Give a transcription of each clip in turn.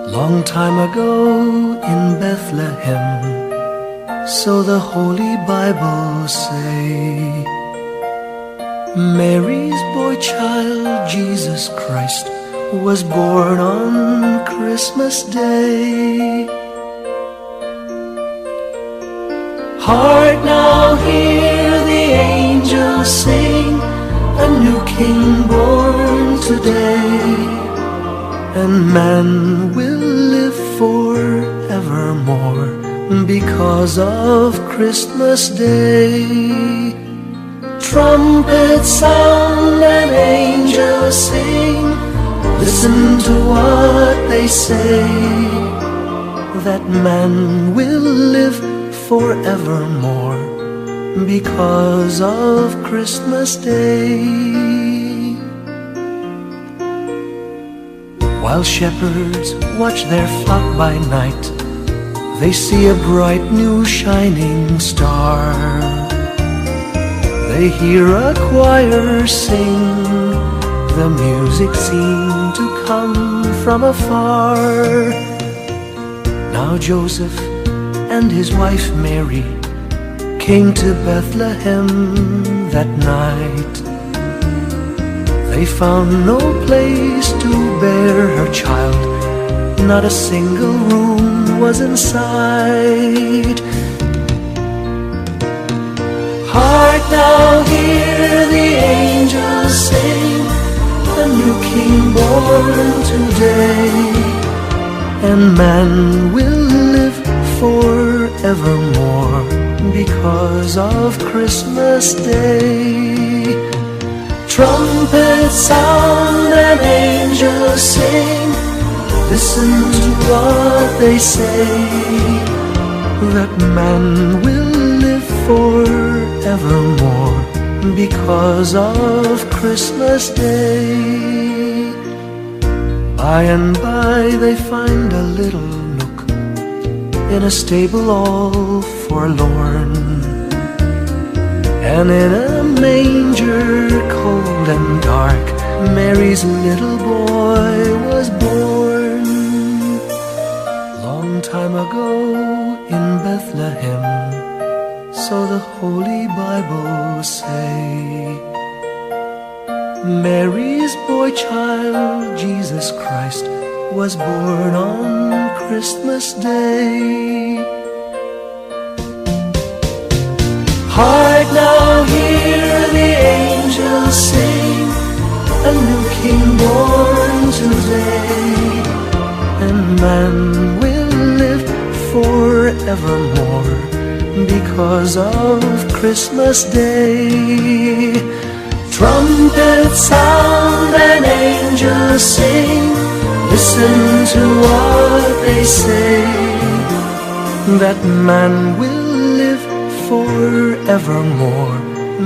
Long time ago in Bethlehem, so the Holy Bible say, Mary's boy child, Jesus Christ, was born on Christmas Day. Hark now, hear the angels sing, a new King born today, and man will live forevermore because of Christmas Day. Trumpets sound and angels sing, listen to what they say, that man will live forevermore because of Christmas Day. While shepherds watch their flock by night, they see a bright new shining star. They hear a choir sing, the music seemed to come from afar. Now Joseph and his wife Mary came to Bethlehem that night. They found no place to bear her child, not a single room was in sight. Hark now, hear the angels sing, a new King born today, and man will live forevermore because of Christmas Day. Trumpets sound and angels sing, listen to what they say, that man will live forevermore because of Christmas Day. By and by they find a little nook in a stable all forlorn, and in a manger cold and dark, Mary's little boy was born. Long time ago in Bethlehem, so the Holy Bible say, Mary's boy child, Jesus Christ, was born on Christmas Day. Hark now, hear the angels sing, a new King born today, and man will live forevermore because of Christmas Day. Trumpets sound and angels sing, listen to what they say, that man will live forevermore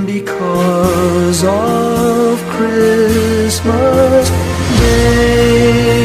because of Christmas Day.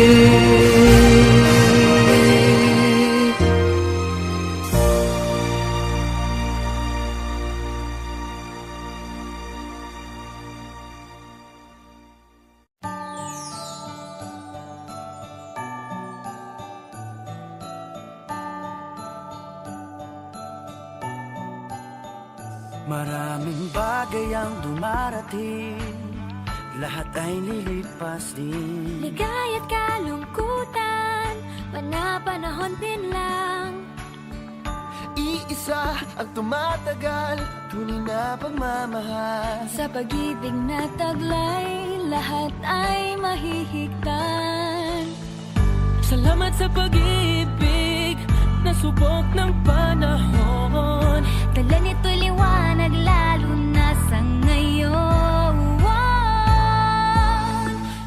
Maraming bagay ang dumarating, lahat ay lilipas din. Ligaya't kalungkutan, panapanahon din lang. Iisa ang tumatagal, tunay na pagmamahal. Sa pag-ibig na taglay, lahat ay mahihigtan. Salamat sa pag-ibig, nasubok ng panahon. Dala nito'y liwanag, lalo na sa ngayon.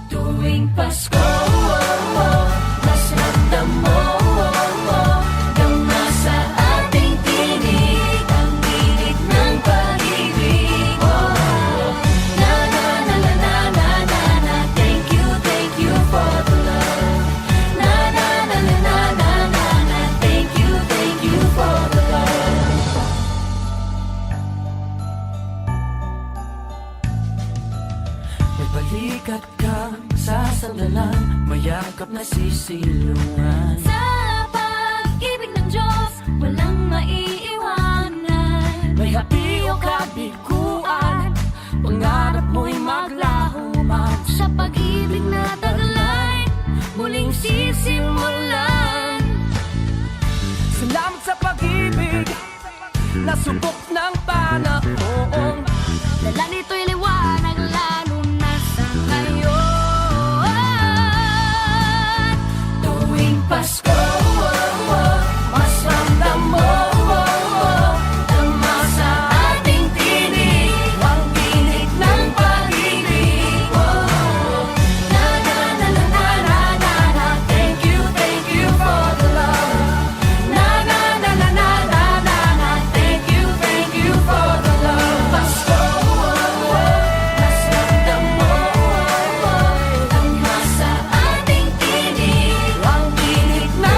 Tuwing Pasko, mas ramdam mo, dama sa ating tinig, ang tinig ng pag-ibig. Na na na na na na na na, thank you for the love. Na na na na na na na na, thank you for the love. May balikat kang sasandalan, mayakap na sisilungan. happy o kabiguan, pangarap mo'y maglaho man. Sa pag-ibig na taglay, muling sisimulan. Salamat sa pag-ibig na subok ng panahon. Dala nito'y liwanag lalo na sa ngayon. Tuwing Pasko, mas ramdam mo tama sa ating tinig, ang tinig ng pag-ibig. Na na na na na na na na. Thank you for the love. Na na na na na na na na. Thank you for the love. Pasko, mas ramdam mo tama sa ating tinig, ang tinig ng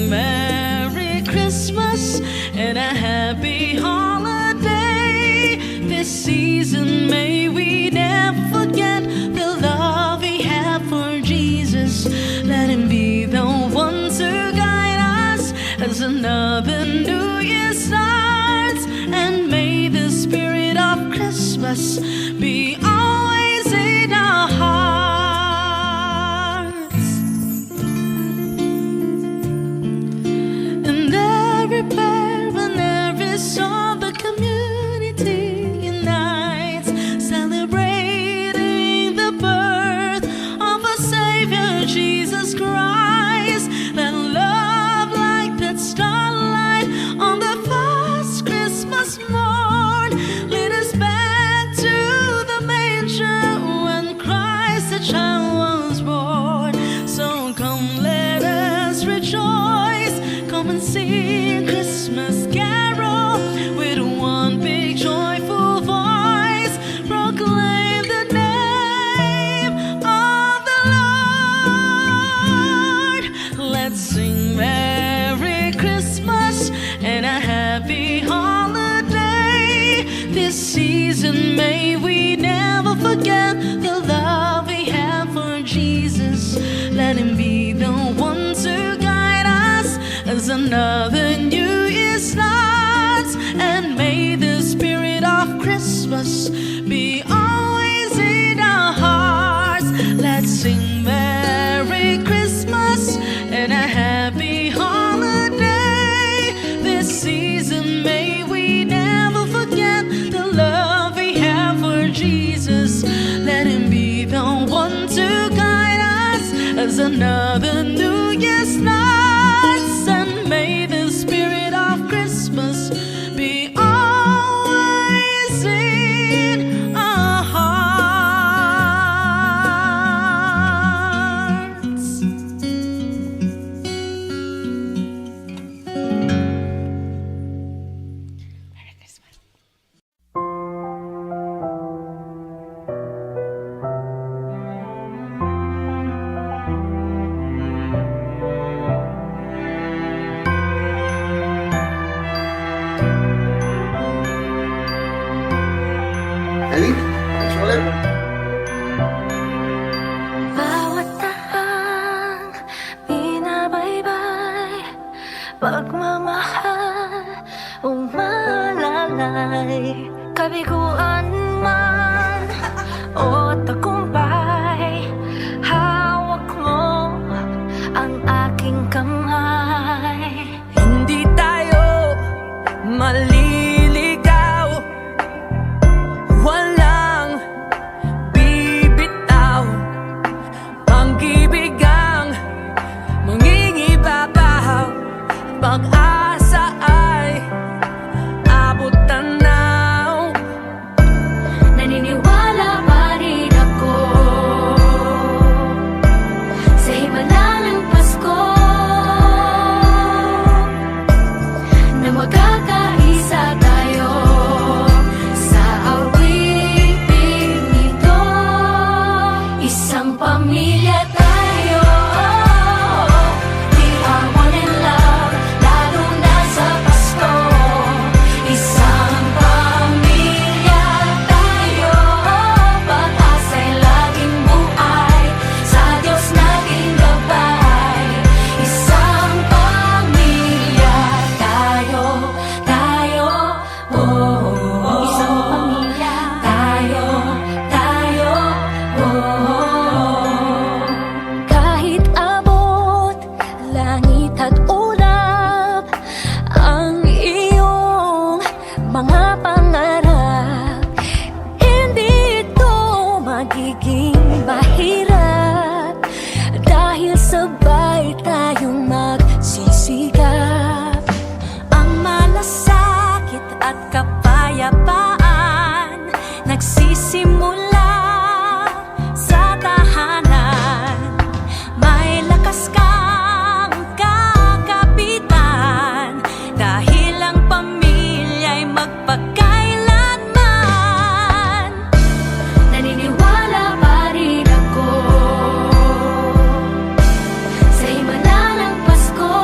sing Merry Christmas and a happy holiday. This season may we never forget the love we have for Jesus. Let him be the one to guide us as another new year starts. And may the spirit of Christmas be always in our hearts. And every prayer and every song the community unites, celebrating the birth of our Savior Jesus Christ. Let love like that starlight on the first Christmas morn lead us back to the manger when Christ the child was born. So come, let us rejoice, come and sing Christmas carol with one big joyful voice. Proclaim the name of the Lord. Let's sing Merry Christmas and a happy holiday. This season may we never forget the love we have for Jesus. Let him be the one to guide us as another new year starts. And may the spirit of Christmas be always in our hearts. Let's sing Merry Christmas and a happy holiday. This season may we never forget the love we have for Jesus. Let him be the one to guide us as another new year starts. And may the spirit of Christmas be always in our hearts. Merry Christmas. Ellie, thanks for ulit. Bawat tahang binabaybay, pagmamahal umalalay. Kabiguan man o tagumpay, hawak mo ang aking kamay. Hindi tayo maliligaw, walang bibitaw. Pag-ibig ang mangingibabaw, pag-asa ay abot tanaw. Naniniwala pa rin ako sa himala ng Pasko, na magkakaisa tayo sa awiting ito. Isang pamilya tayo, we are one in love, lalo na sa Pasko. Isang pamilya tayo, pag-asa'y laging buhay, sa Diyos nating gabay. Isang pamilya tayo, oh, oh, oh. Isang pamilya tayo, oh, oh. Kahit abot langit at ulap ang iyong mga pangarap, hindi ito magiging mahirap dahil sabay tayong magsisigap. Ang malasakit at kapayapaan nagsisimula sa tahanan. May lakas kang kakapitan dahil ang pamilya'y magpakailanman. Naniniwala pa rin ako sa himala ng Pasko,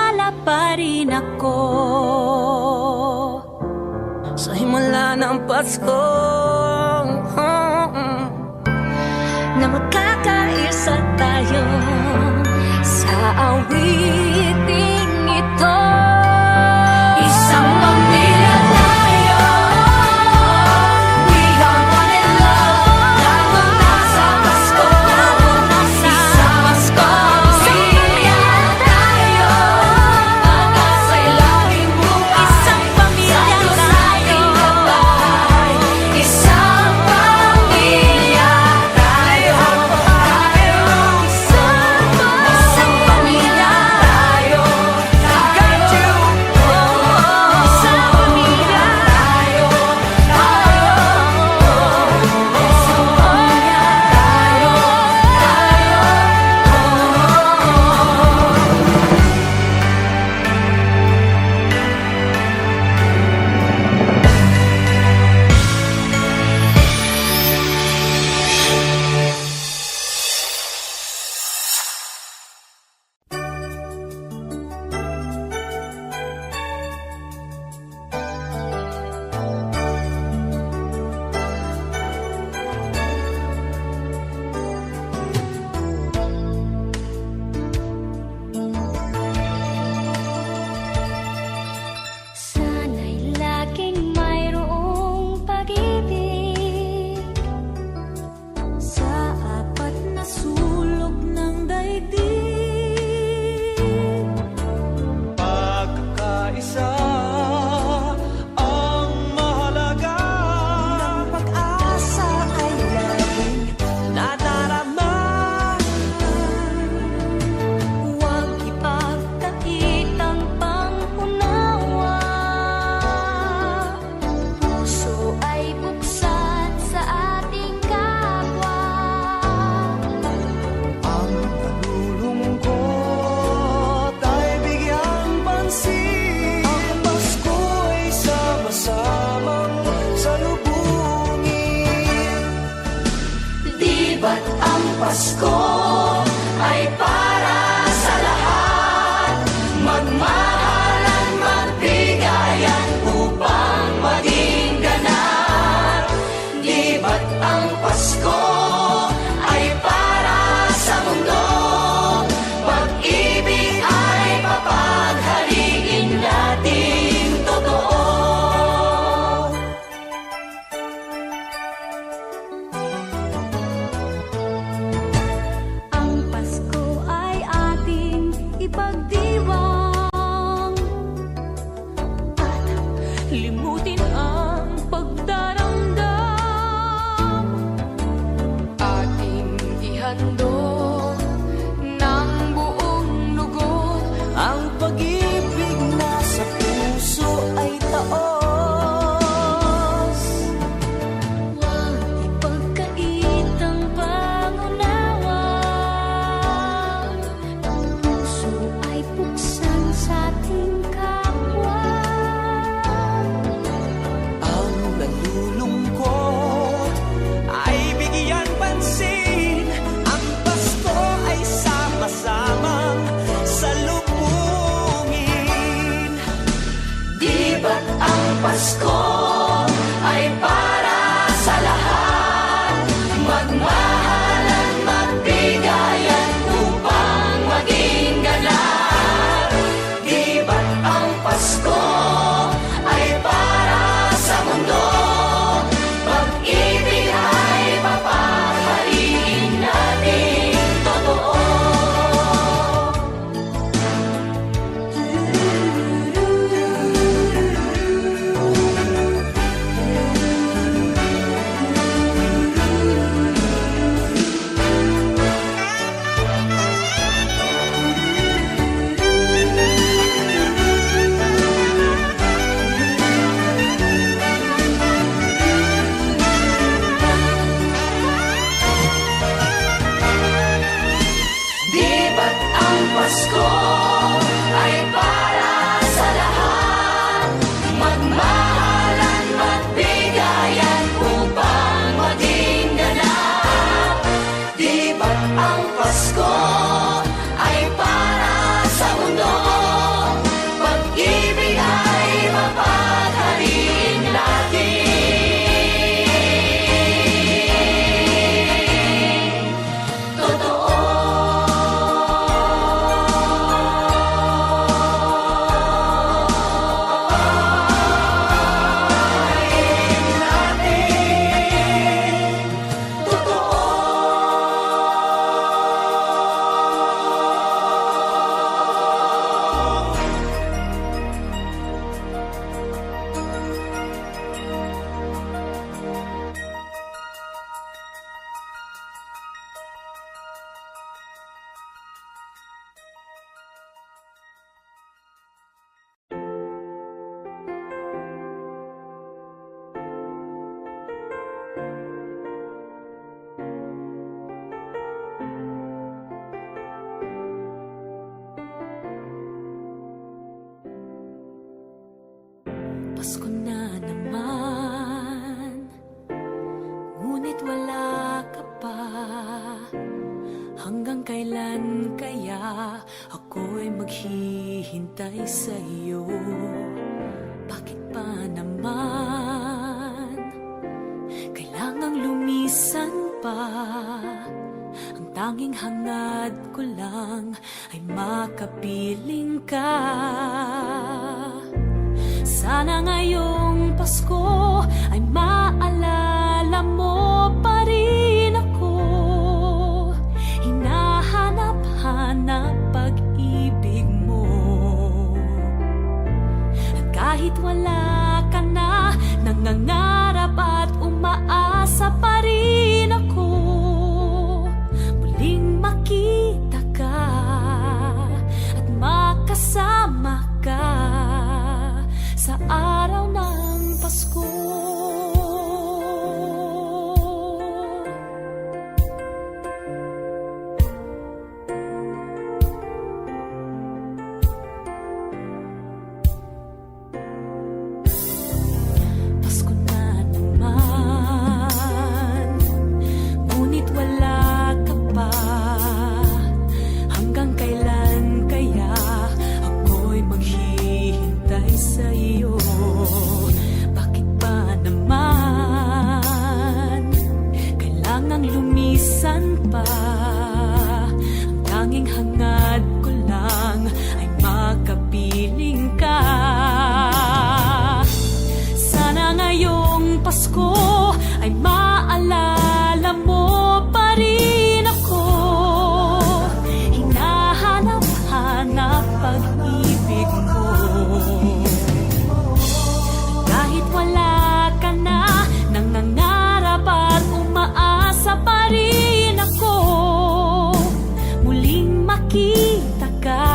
mag-alala pa rin ako Sa himala ng Pasko na magkakaisa tayo sa awiting ito. Isang pamilya tayo, we are one in love. Lalo na sa Pasko, isang Pasko. Pamilya tayo, pag-asa'y laging buhay. Isang pamilya tayo, isang pamilya tayo, isang pamilya tayo. Got you. Isang pamilya tayo, isang Sana'y laging mayroong pag-ibig sa apat na sulok ng daigdig. Pagkakaisa ang mahalaga. Ng pag-asa ay laging nadarama. Huwag ipagkait ang pangunawa. Puso ay buksan sa ating kapwa. Ang nalulungkot ay bigyang pansin. Ang Pasko ay sama-samang salubungin. Di ba't ang Pasko ay para sa lahat? Magmahalan, magbigayan upang maging ganap. Di ba't ang Pasko ay para sa mundo? Pag-ibig ay papaghariin natin totoo. Ang Pasko ay ating ipagdiwang at limutin ang pagdaramdam. Ating ihandog ng buong lugod. Ang pag-ibig na sa puso ay taos. Huwag ipagkait ang pangunawa. Ang puso ay buksan sa ating kapwa. Ang nalulungkot ay bigyan pansin. Ang Pasko ay sama-samang salubungin. Pasko na naman, ngunit wala ka pa. Hanggang kailan kaya ako'y maghihintay sa iyo? Bakit pa naman kailangang lumisan pa? Ang tanging hangad ko lang ay makapiling ka. Sana ngayong Pasko ay maalala mo pa rin ako. Hinahanap-hanap pag-ibig mo. At kahit wala ka na, nangangarap at umaasa pa rin ako. Muling makita ka at makasama ka sa araw ng Pasko. Pasko na naman, ngunit wala ka pa. Hanggang kailan kaya ako'y maghihintay sa iyo? Bakit ba naman kailangang lumisan pa? Ang tanging hangad ko lang ay makapiling ka. Sana ngayong Pasko ay maalala mo pa rin ako. Hinahanap-hanap pag-ibig mo. Kahit wala ka na, nangangarap at umaasa pa rin ako. Muling makita ka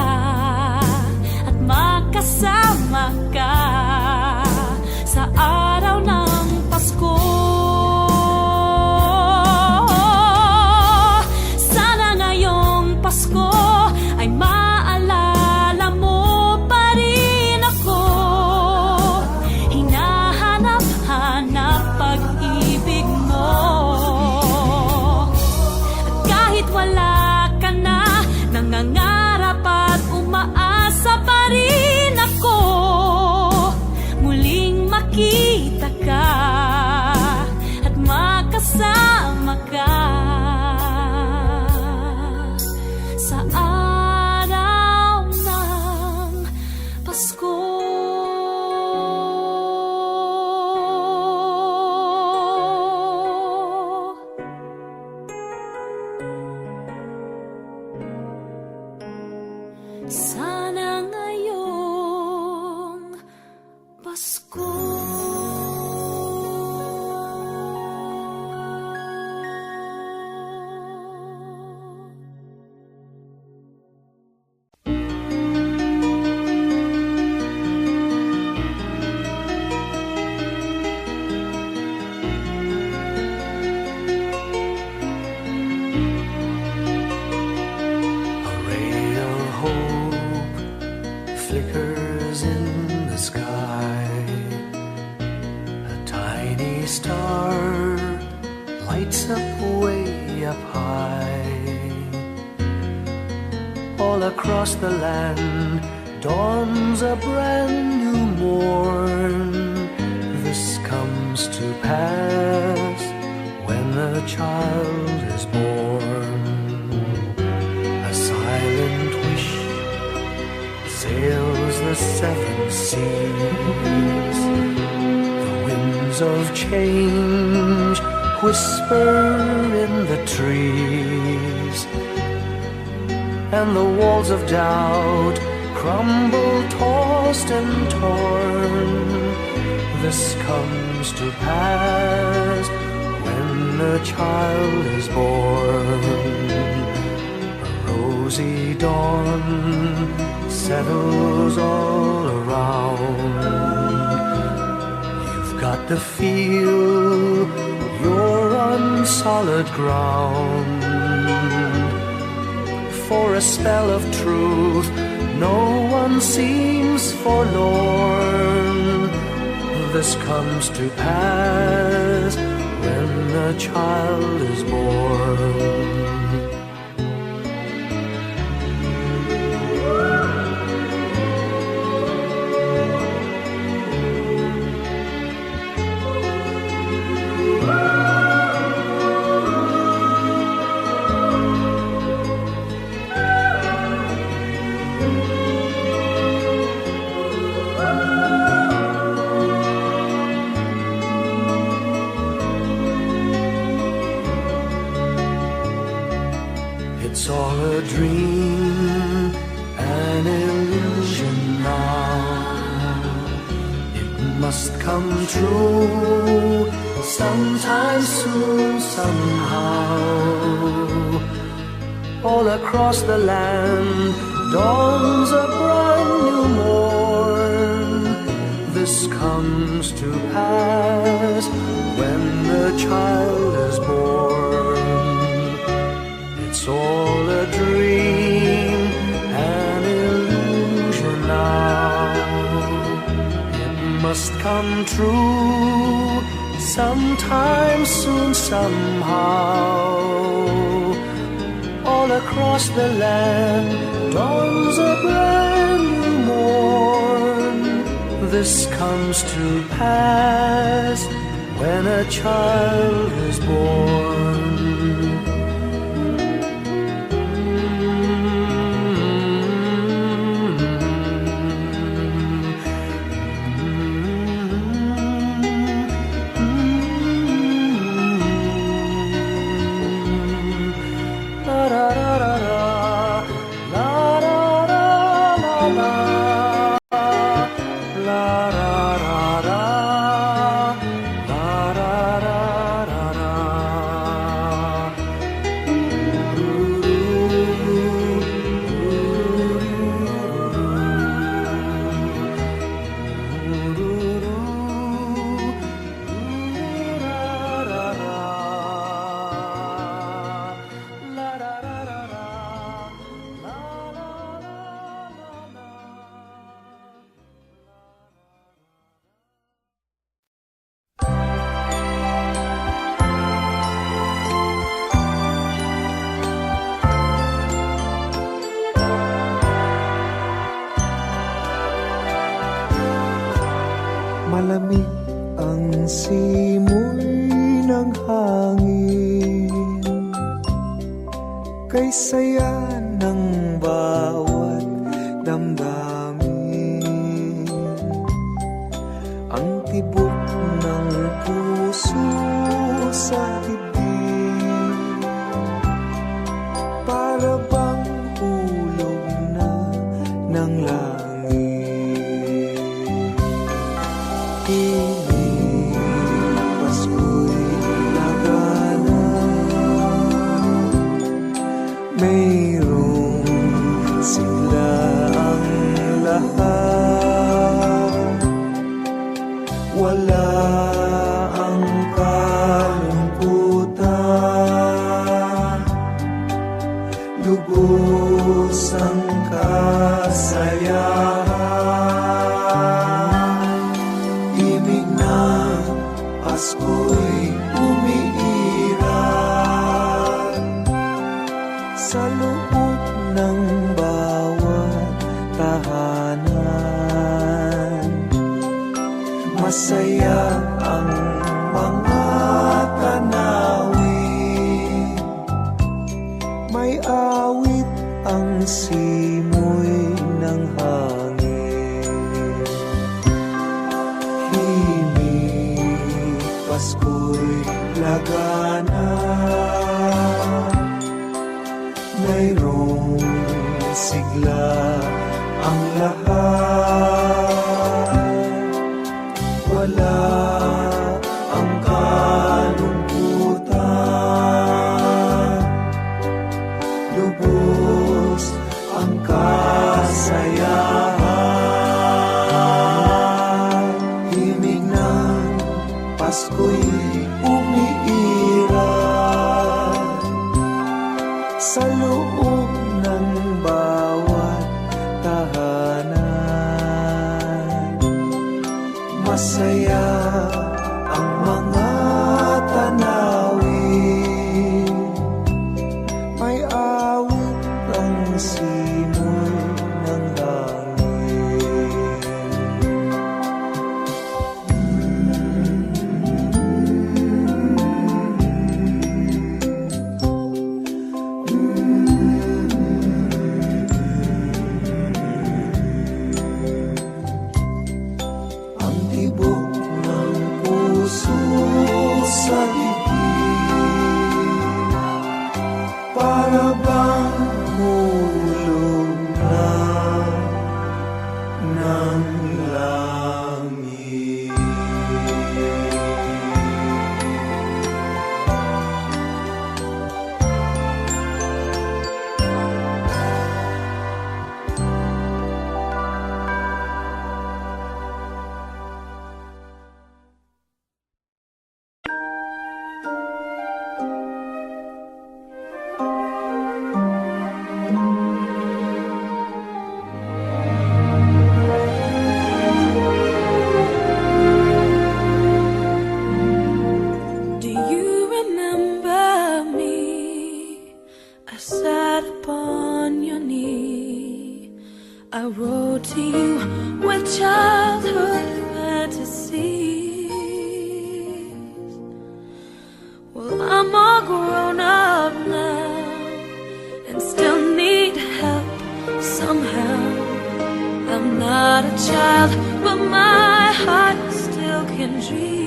at makasama ka sa araw ng Pasko. Sana ngayong Pasko ay maalala mo pa rin ako. Hinahanap-hanap pag-ibig mo. At kahit wala ka na, nangangarap at umaasa pa rin ako. Muling makita ka at makasama ka sa araw ng Pasko. Sana ngayong Pasko. A ray of hope flickers in the sky. A tiny star lights up way up high. All across the land dawns a brand new morn. This comes to pass when a child is born. A silent wish sails the seven seas. The winds of change whisper in the trees, and the walls of doubt crumble, tossed and torn. This comes to pass when a child is born. A rosy dawn settles all around. You've got to feel you're on solid ground. For a spell of truth, no one seems forlorn. This comes to pass when a child is born. It's all a dream, an illusion now. It must come true sometime soon, somehow. All across the land dawns a brand new morn. This comes to pass when the child is born. It's all a dream, an illusion now. It must come true sometime soon, somehow. All across the land dawns a brand new morn. This comes to pass when a child is born. Malamig ang simoy ng hangin, kay saya ng bawat damdamin. Ang tibok ng puso sa dibdib, para bang hulog na ng langit. Pasko'y lagana, mayroong sigla ang lahat. Wala ang kalungkutan, lubos ang kasayahan. Pasko'y umiiral sa loob ng bawat tahanan. Masaya ang mga tanawin, may awit ang simoy ng hangin. Pasko'y lagana, mayroong sigla ang lahat. Wala ang kalungkutan, lubos ang kasayahan. Himig ng Pasko'y umiiral sa loob ng bawat tahanan. masaya ang mga tanawin. May awit ang simoy ng hangin. Ang tibok ng puso sa bibig, para bang hulog na ng langit. Do you remember me? I sat upon your knee. I wrote to you with childhood fantasies. Well, I'm all grown up now and still need help somehow. I'm not a child, but my heart still can dream.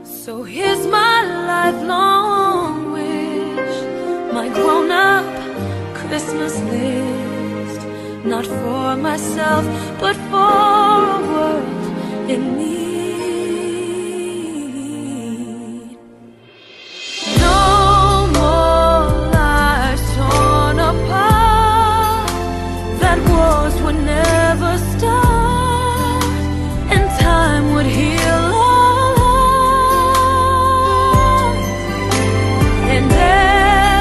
So here's my lifelong wish, my grown-up Christmas list. Not for myself, but for a world in need. No more lives torn apart, that wars would never start, and time would heal all hearts, and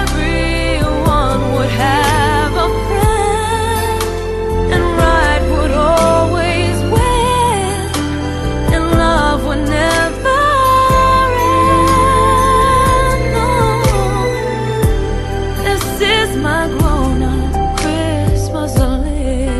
everyone would have a friend, and right would always win, and love would never end. No, this is my grown-up Christmas list.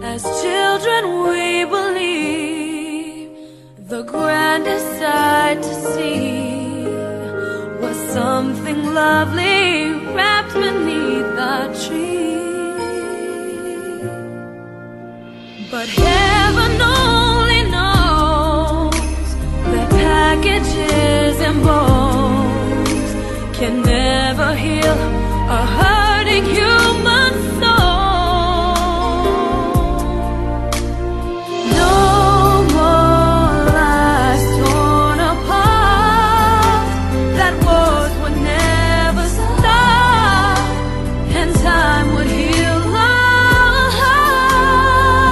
As children we believe the grandest sight to see was something lovely wrapped beneath the tree. But heaven only knows that packages and bones can never heal a hurting human soul. No more lives torn apart, that wars would never stop, and time would heal all hearts,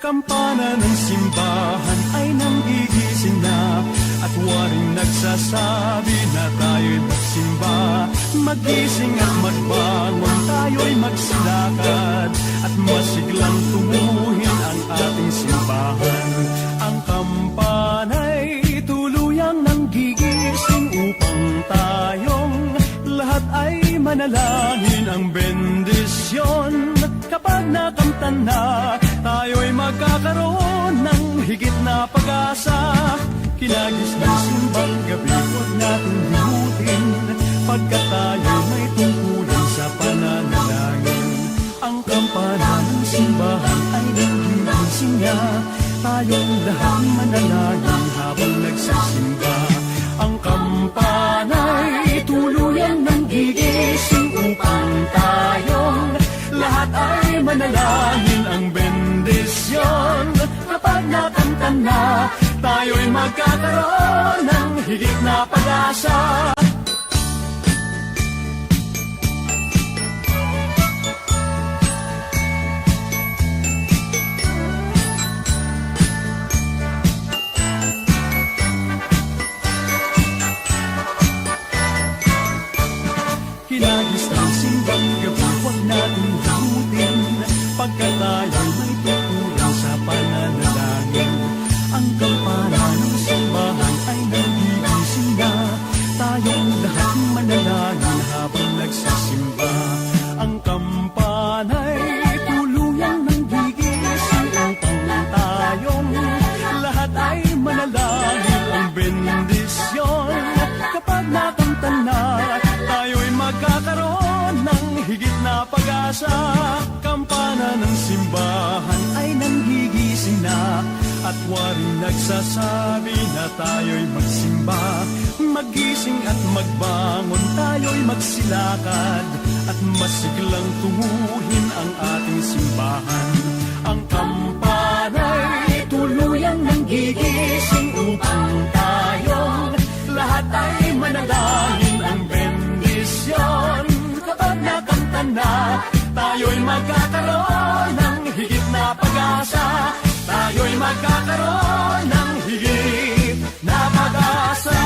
Kampana ng simbahan ay nanggigising na, at waring nagsasabi na tayo'y magsimba. Magising at magbangon, tayo'y magsilakad, at masiglang tumuhin ang ating simbahan. Ang kampana'y tuluyang nanggigising upang tayong lahat ay manalangin ang bendisyon. Kapag nakamtan na, tayo'y magkakaroon ng higit na pag-asa. Kinagis ng simbang gabi, huwag natin limutin, pagkat tayo may tungkulin sa pananalangin. Ang kampana ng simbahan ay nanggigising na, tayong lahat manalangin habang nagsisimba. Ang kampana'y tuluyang nanggigising upang tayong lahat ay manalangin ang bendisyon. Kapag nakamtan na, tayo'y magkakaroon ng higit na pag-asa. Kinagis ng simbang gabi, huwag natin limutin, pagkat tayo'y may tungkulin sa pananalangin. Ang kampana ng simbahan ay nanggigising na, tayong lahat manalangin habang nagsisimba. Ang kampana'y tuluyang nanggigising upang tayong lahat ay manalangin ang bendisyon. Kapag nakamtan na, tayo'y magkakaroon ng higit na pag-asa. Kampana ng simbahan ay nanggigising na, at waring nagsasabi na tayo'y magsimba. Magising at magbangon, tayo'y magsilakad, at masiglang tunguhin ang ating simbahan. Ang kampana'y tuluyang nanggigising upang tayong lahat ay manalangin ang bendisyon. Kapag nakamtan na, tayo'y magkakaroon ng higit na pag-asa. Tayo'y magkakaroon ng higit na pag-asa.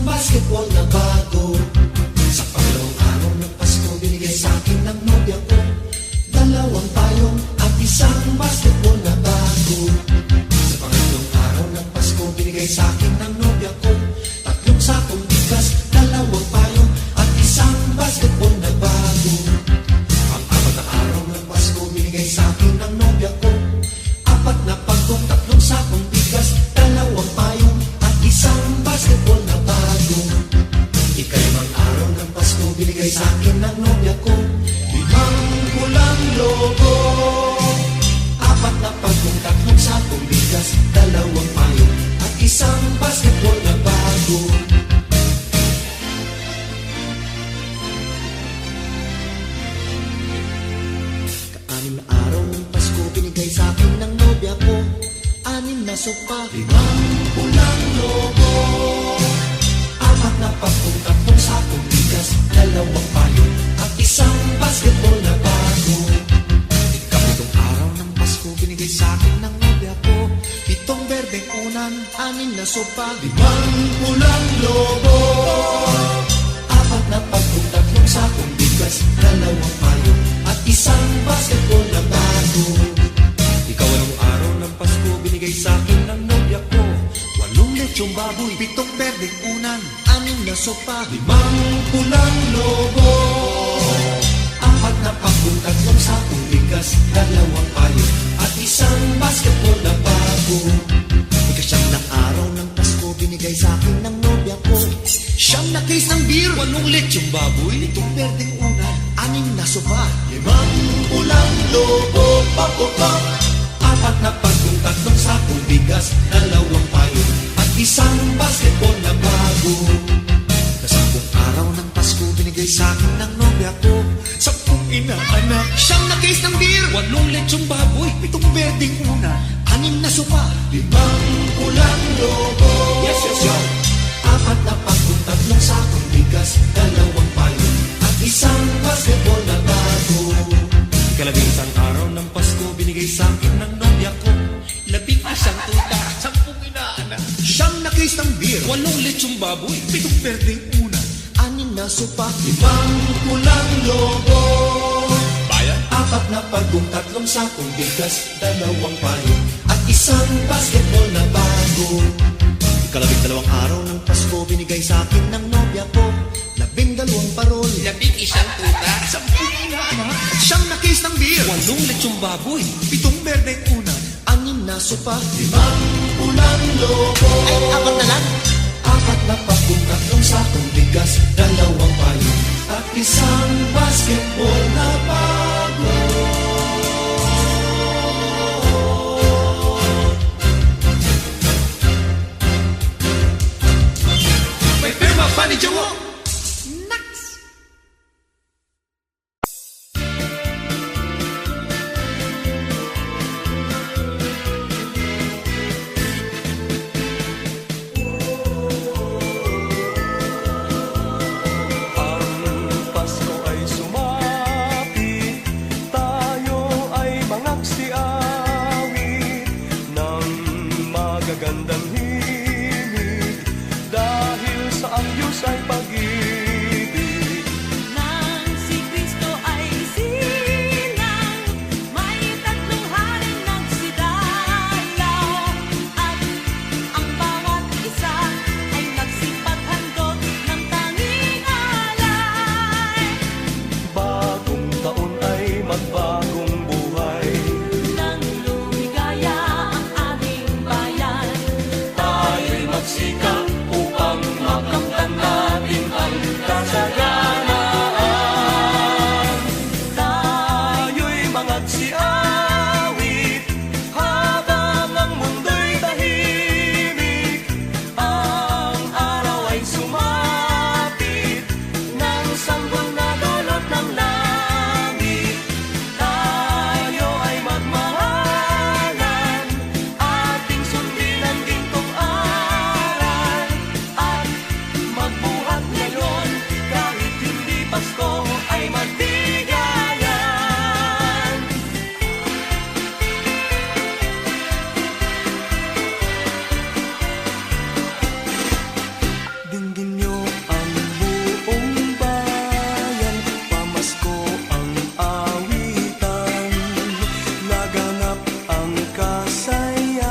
Basketball na bago. Sa pangalawang araw ng Pasko, binigay sa akin ng nobya ko 2 payong at isang basketball na bago. Sa pangalawang araw ng Pasko, binigay sa akin ng nobya ko 3 sakong bigas, 2 payong at isang basketball na bago. Pang-4 na araw ng Pasko, binigay sa akin ng nobya ko 4 na pagkong, 3 sakong bigas, 2 payong at isang basketball na bago. Ika-5 araw ng Pasko, binigay sa akin ng nobya ko 5 pulang logo, 4 na pagkong, 3 sakong bigas, 2 payong at isang basketball na bago. Ka-6 na araw ng Pasko, binigay sa akin ng nobya ko 6 na sopa, 5 pulang logo, 4 na pagkong, 3 sakong bigas, 2 payong at isang basketball na bago. Ika-7 araw ng Pasko, binigay sa akin ng nobya ko 7 berdeng unan, 6 na sopa, 5 pulang logo, 4 na pagkong, 3 sakong bigas, 2 payong at isang basketball na bago. Ika-8 araw ng Pasko, binigay sa akin ng nobya ko 8 lechong baboy, 7 berdeng unan, 6 na sopa, 5 pulang logo, 4 na pagkong, 3 sakong bigas, 2 payong at isang basketball na bago. Ika-9 na araw ng Pasko, binigay sa akin ng nobya ko 9 na case ng beer, 8 lechong baboy, 7 berdeng unan, 6 na sopa, 5 pulang lobo, pop, 4 na pagong, 3 sakong bigas, 2 payo, at isang basketball na bago. Sa 10 araw ng Pasko, binigay sa akin ng nobya ko 10 inaanak, 9 na case ng beer, 8 lechong baboy, 7 berdeng una, 6 na sopa, 5 pulang lobo. Yes, yes, yes. 4 na pagong, 3 sakong bigas, 2 payo, at isang basketball na bago. Ikalabing isang araw ng Pasko, binigay sa akin ng nobya ko 11 tuta, 10 inaanak, 9 na case ng beer, 8 lechong baboy, 7 berdeng una, 6 na sopa, 5 pulang lobo. Bayan? 4 na pagong, 3 sakong bigas, 2 payo, at isang basketball na bago. Ikalabing 2 araw ng Pasko, binigay sa akin ng nobya ko 12 parol, 11 tuta, 10 inaanak, 9 na case ng beer, 8 lechong baboy, 7 berdeng una, 6 na sopa, 5 pulang lobo. Ay, 4 na lang. 4 na pagong, 3 sakong bigas, 2 payo, at isang basketball na bago. May pirma pa ni Jowo. Gandang himig dahil sa ang Diyos ay pag-ibig. Nang si Kristo ay silang, may 3 haring nagsidalaw, at ang bawat isa ay nagsipaghandog ng tanging alay. Bagong taon ay magbagong buhay, Nang lumigaya ang ating bayan, magsikap upang makamtan natin ang kasaganaan. Tayo'y magsiawit habang ang mundo'y tahimik. Ang araw ay sumapit ng sanggol na dulot ng langit. Tayo ay magmahalan, ating sundin ang gintong aral, at magbuhat ngayon kahit hindi Pasko ay magbigayan. Dinggin niyo ang buong bayan, pamasko ang awitan, laganap ang kasayahan,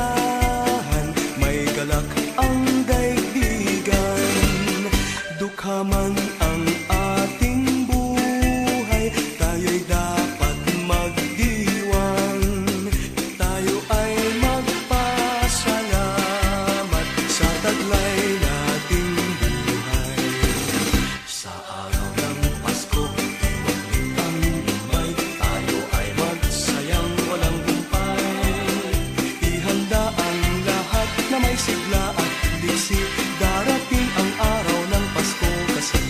may galak ang daigdigan, dukha man ang ating buhay, tayo'y dapat magdiwang, tayo ay magpasalamat sa taglay nating buhay. Sa araw ng Pasko, iwag may tayo ay magsayang walang humpay. Ihanda ang lahat na may sigla at diksi, darating ang araw ng Pasko kasi.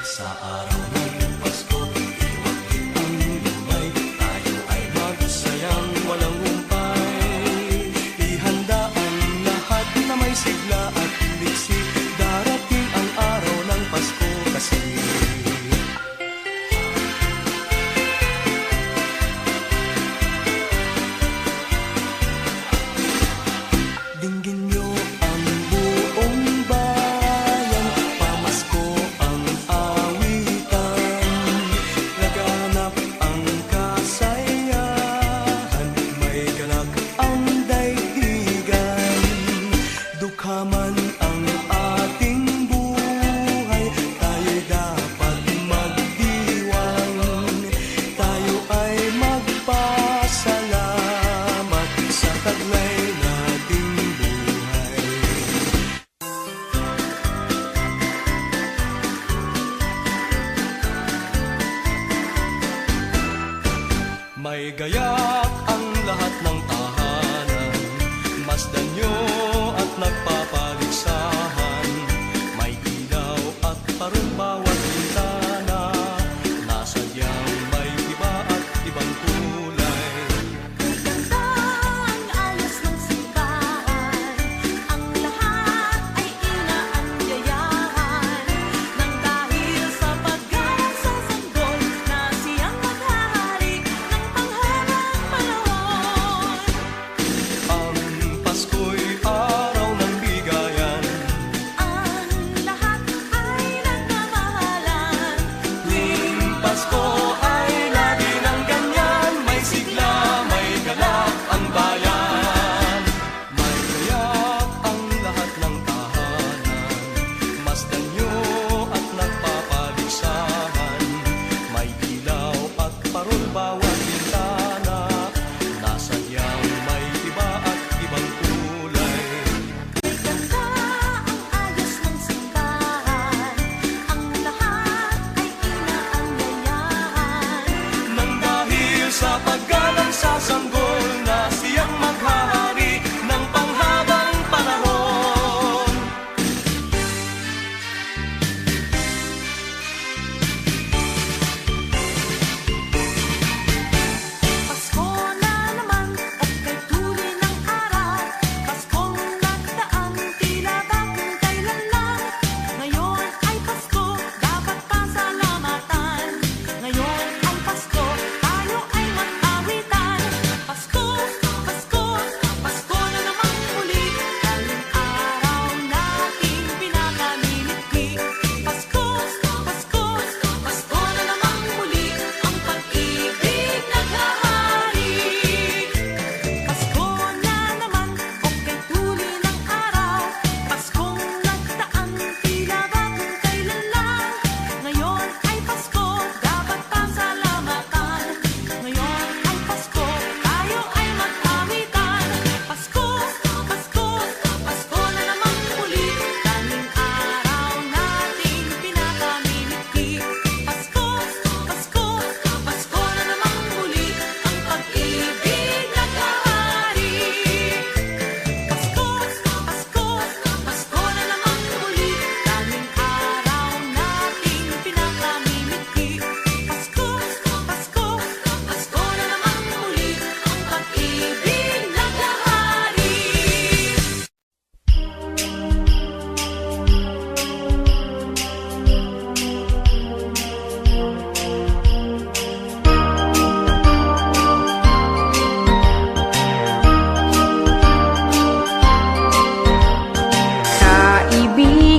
Sa araw ng Pasko, iwag may tayo ay magsayang walang humpay. Ihanda ang lahat na may sigla at diksi, darating ang araw ng Pasko kasi. Dinggin niyo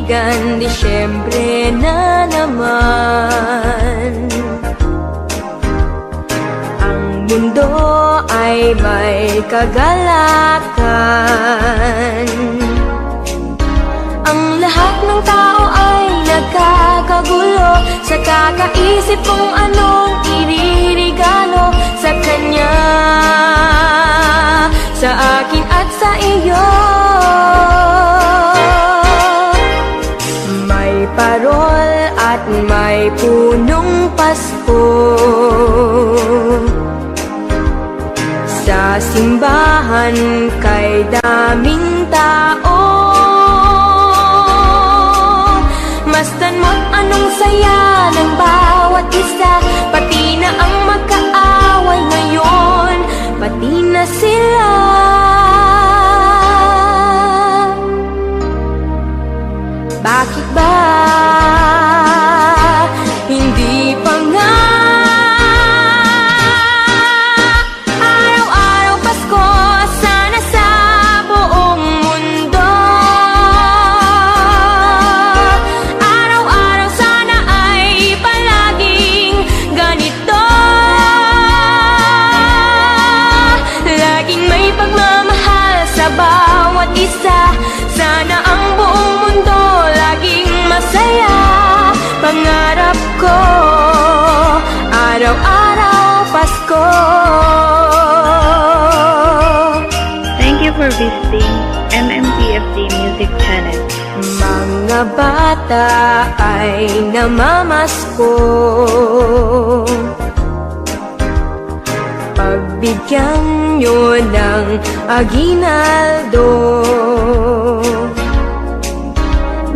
kaibigan, Disyembre na naman. Ang mundo ay may kagalakan. Ang lahat ng tao ay nagkakagulo sa kakaisip kung anong iririgalo sa kanya, sa akin at sa iyo. May parol at may punong Pasko sa simbahan kay daming tao. Masdan mo't anong saya ng bawat isa, pati na ang magkaaway ngayon, pati na sila. Bakit ba hindi pa nga araw-araw Pasko, sana sa buong mundo? Araw-araw sana ay palaging ganito, laging may pagmamahal sa bawat isa. Sana ang buong mundo laging masaya. Pangarap ko, araw-araw Pasko. Thank you for visiting MMPFD Music Channel. Mga bata ay namamasko, pagbigyan nyo ng aginaldo.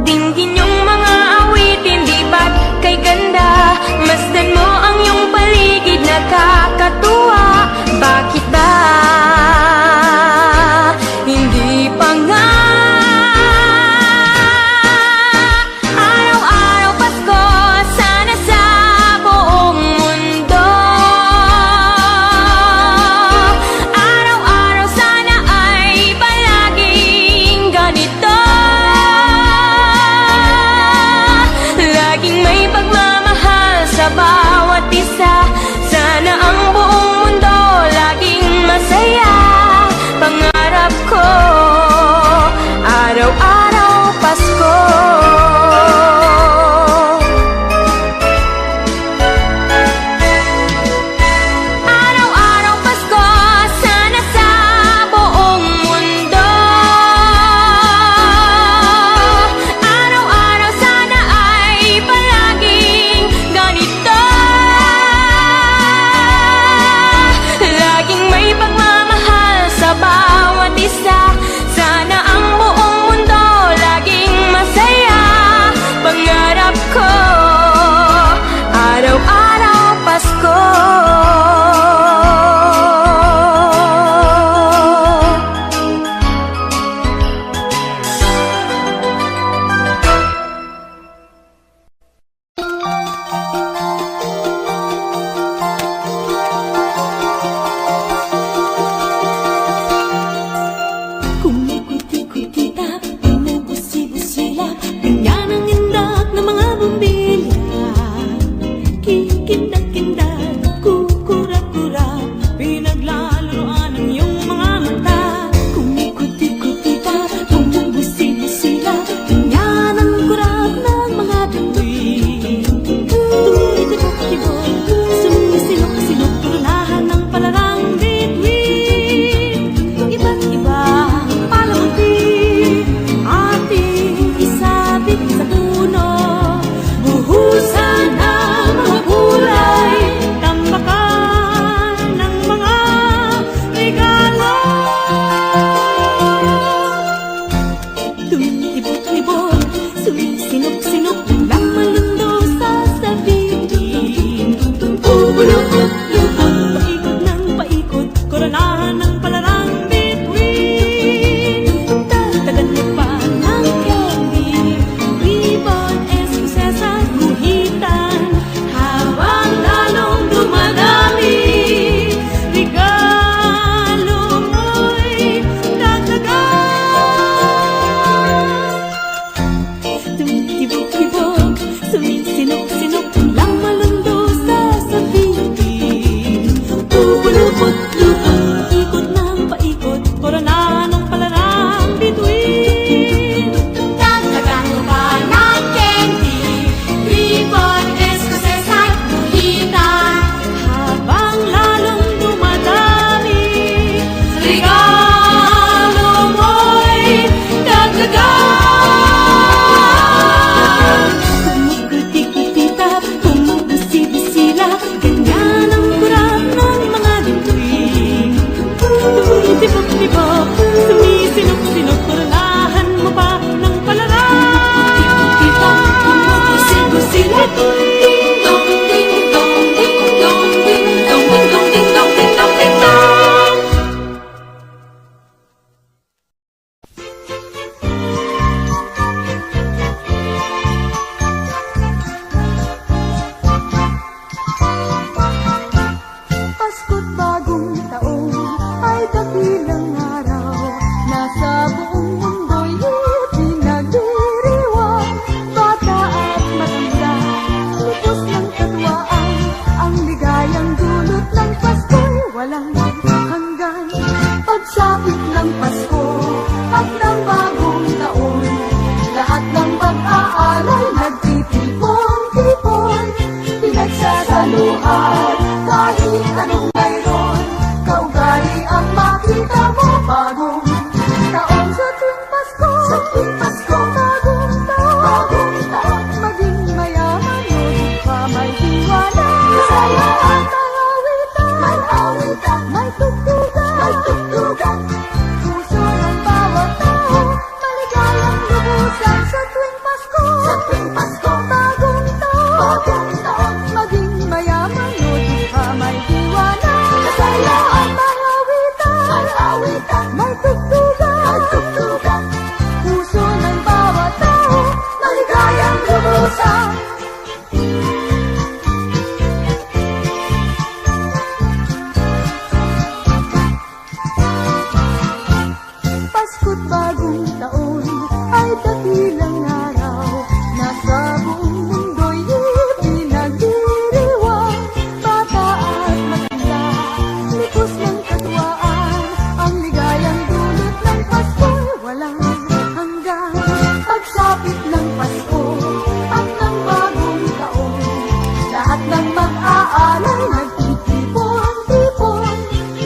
Dinggin yung mga awitin, di ba't kay ganda? Masdan mo ang iyong paligid, nakakatuwa. Bakit ba hindi pa nga araw-araw Pasko, sana sa buong mundo? Araw-araw sana ay palaging ganito, laging may pagmamahal sa bawat isa. Sana ang buong mundo laging masaya. Pangarap ko, araw-araw Pasko. Araw-araw Pasko, sana sa buong mundo. Araw-araw sana ay palaging ganito, laging may pagmamahal sa bawat isa. Sana ang buong mundo laging masaya. Pangarap ko, araw-araw Pasko. Kumikuti-kutitap, bumubusi-busila, ganyan ang indak ng mga bumbilya. Kikindak-kindak, kukura-kura, pinaglalaroan ang iyong mga mata. Kumikuti-kutitap, bumubusi-busila, ganyan ang kurap ng mga damdamin. Tumitibok-tibok, sumisilok-silok, turunahan ng palarang bituin. Iba't iba palamuti, ating isabit sa puno. Buhusan ang mga kulay, tambakan ng mga regalo. Tumitibok-tibok, sumisinok-sinok, biglang malundo sa sabihin. Ubulok-lukot, paikot ng paikot, koronahan ng palarang bituin. Dagdagan mo pa ng candy, ribbon, eskuses at guhitan, habang lalong dumadami, regalo mo'y dagdagan. tugtugan. Pagsapit ng Pasko at ng bagong taon, lahat ng mag-aalay nagtitipon-tipon,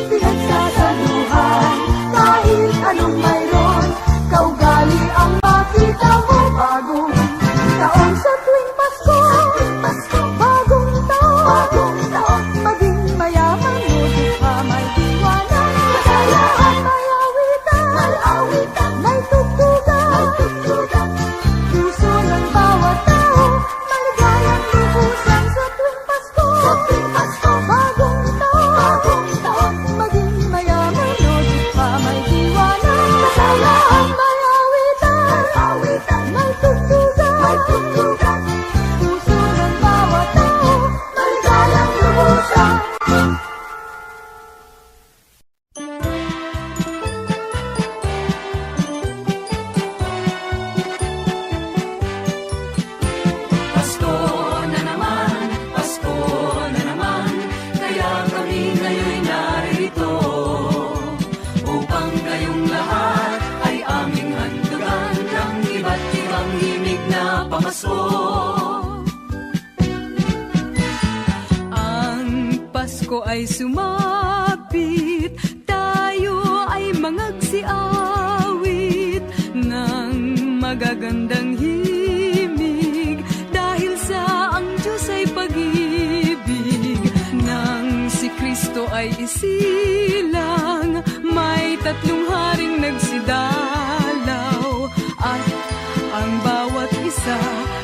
pinagsasaluhan kahit anong mayroon. Kaugali ang makita mo, bagong taon sa tuwing Pasko. Bagong taon, maging mayaman mo, di pa may iwanan. Masayaan, may awitan, may tugtugan. Puso ng bawat tao, maligayang lubusan sa tuwing Pasko. Bagong taon, maging mayaman mo, di pa may iwanan. Masayaan, may awitan, may tugtugan. Puso ng bawat tao, maligayang lubusan. Pasko na naman, Pasko na naman, kaya kami ngayon'y narito upang kayong lahat ay aming handugan ng iba't ibang himig na pamasko. Ang Pasko ay sumapit, tayo ay mangagsiawit ng magagandang himig, dahil sa ang Diyos ay pag-ibig. Nang si Kristo ay isilang, may tatlong haring nagsidalaw, at ang bawat isa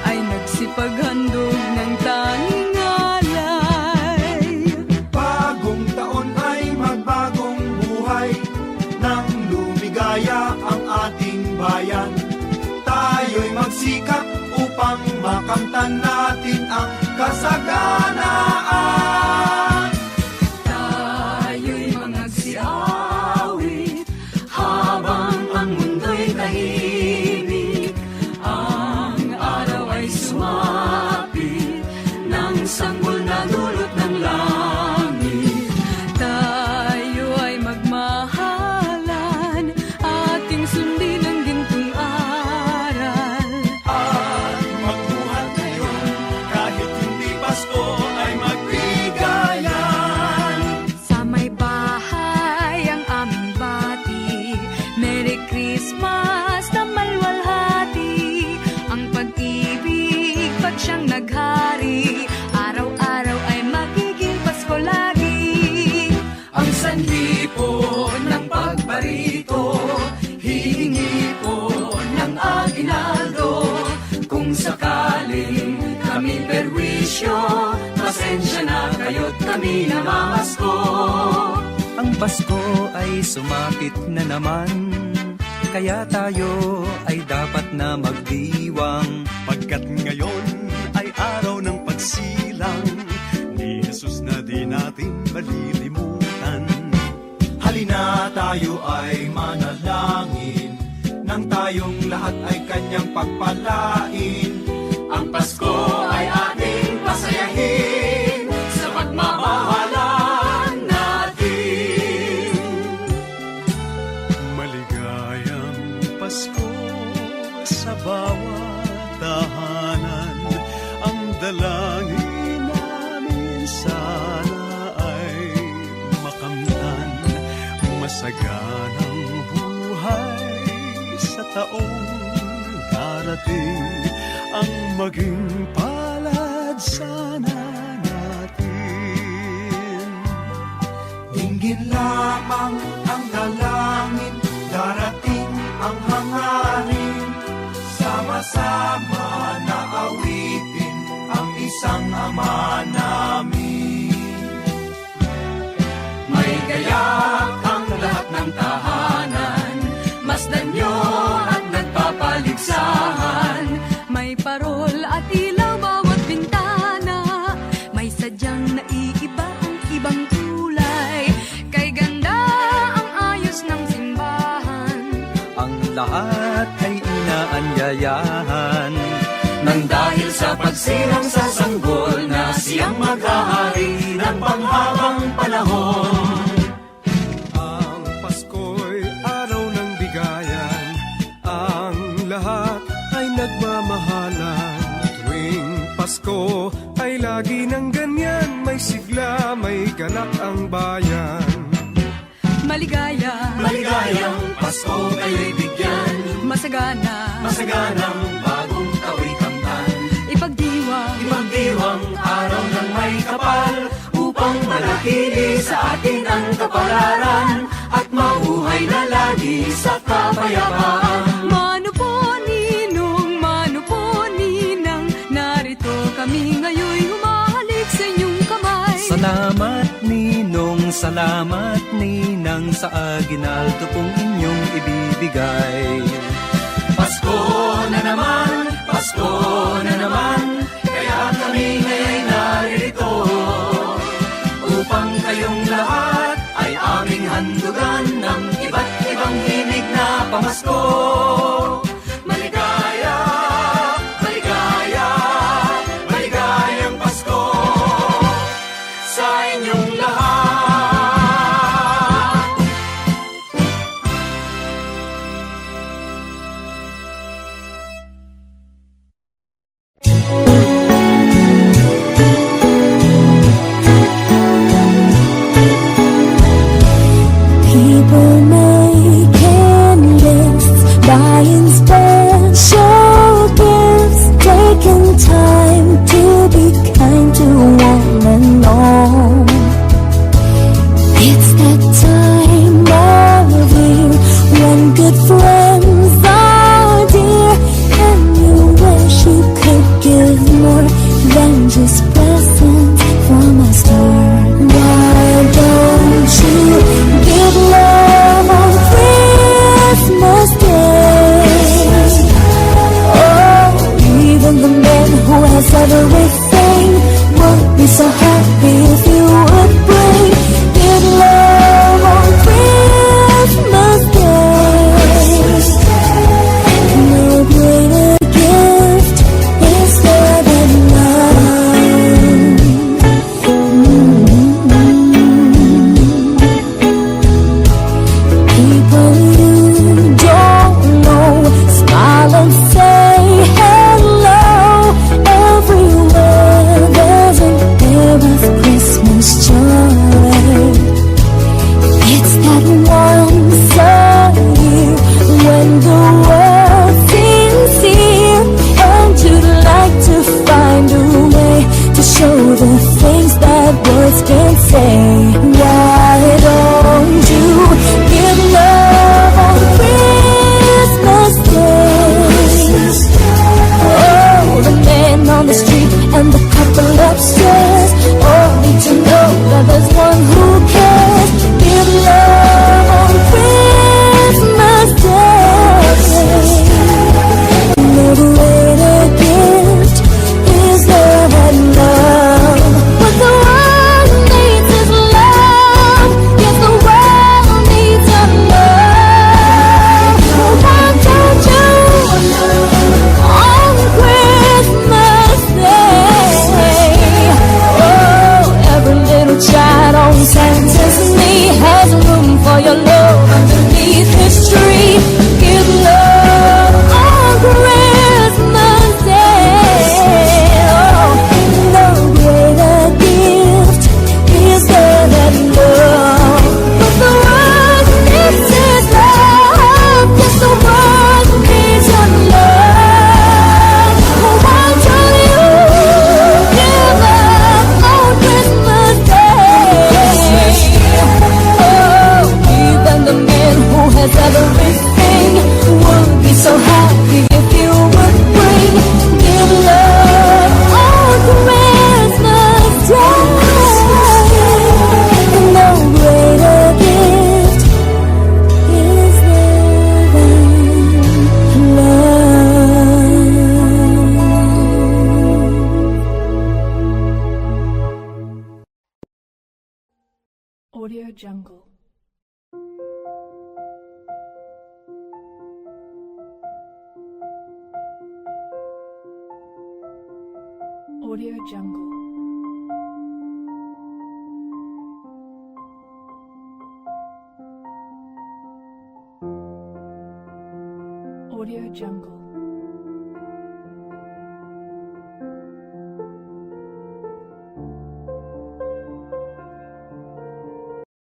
ay nagsipaghandog ng tanging alay. Bagong taon ay magbagong buhay, nang lumigaya ang ating bayan. Tayo'y magsikap upang makamtan natin ang kasaganaan. Tayo'y mangagsiawit habang ang mundo'y tahimik. Ang araw ay sumapit ng sanggol na dulot ng langit. Tayo ay magmahalan, ating sundin ang gintong aral. At magbuhat ngayon, kahit hindi Pasko ay magbigayan. Sa may bahay ang aming bati, Merry Christmas na malwalhati. Ang pag-ibig pag siyang naghari, araw-araw ay magiging Pasko lagi. Ang sanhi po ng pagbarito, hihingi po ng aginaldo. Kung sakaling kami perwisyo, pasensya na kayo't kami namamasko. Ang Pasko ay sumapit na naman, kaya tayo ay dapat na magdiwang. Pagkat ngayon ay araw ng pagsilang ni Jesus na di natin malilimutan. Halina tayo ay manalangin, nang tayong lahat ay kanyang pagpalain. Ang Pasko ay ating pasayahin sa pagmamahalan natin. Maligayang Pasko sa bawat tahanan. Ang dalangin namin sana ay makamtan masaganang buhay sa taong darating. Ang maging palad sana natin. Dinggin lamang ang dalangin, darating ang hangarin. Sama-sama na awitin ang isang Ama namin. May gayak ang lahat ng tahanan, masdan nyo at nagpapaligsahan. May parol at ilaw bawat bintana, may sadyang naiiba ang ibang kulay. Kay ganda ang ayos ng simbahan, Ang lahat ay inaanyayahan. Nang dahil sa pagsilang sa sanggol na siyang maghahari ng panghabang panahon. Ang Pasko'y araw ng bigayan, ang lahat ay nagmamahalan. Tuwing Pasko ay lagi ng ganyan, may sigla, may ganap ang bayan. Maligaya, Maligayang Pasko kayo'y bigyan, masagana, masaganang bagong tao'y kamtan. ipagdiwang, Ipagdiwang araw ng may kapal, upang manatili sa atin ang kapalaran, at mabuhay na lagi sa kapayapaan. Mano po ninang, narito kami ngayon humahalik sa inyong kamay. Salamat ninang sa aginaldo pong inyong ibibigay. Pasko na naman, kaya kami ngayon'y naririto, upang kayong lahat ay aming handugan ng iba't ibang himig na pamasko. Maligaya, maligaya, maligayang Pasko sa inyong lahat. People making lists, buying special gifts, taking time to be kind to one and all. It's that time of year when good friends are dear, and you wish you could give more than just presents from a store. Why don't you give love on Christmas Day? Oh, even the man who has everything would be so happy if you would bring give love on Christmas Day. No greater gift is there than love. People you don't know, smile and say hello. Everywhere there's an air of Christmas joy. It's that once a year when the world seems here, and you'd like to find a way to show the things that words can't say. Why don't you give love on Christmas Day? Oh, the man on the street and the couple upstairs all need to know that there's one who cares. Give love on Christmas Day. No greater gift is there than love. What the world needs is love. Yes, the world needs a love. Why don't you on Christmas Day? Oh, every little child on Santa's knee has room for your love underneath his tree. Give love on Christmas Day. Oh, no greater gift is there than love. But the world needs is love. Yes, the world needs your love. Why don't you give up on Christmas Day? Oh, even the man who has everything would be so happy if you would bring give love on Christmas Day. No greater gift is there than love. Audio Jungle. Audio Jungle. Audio Jungle.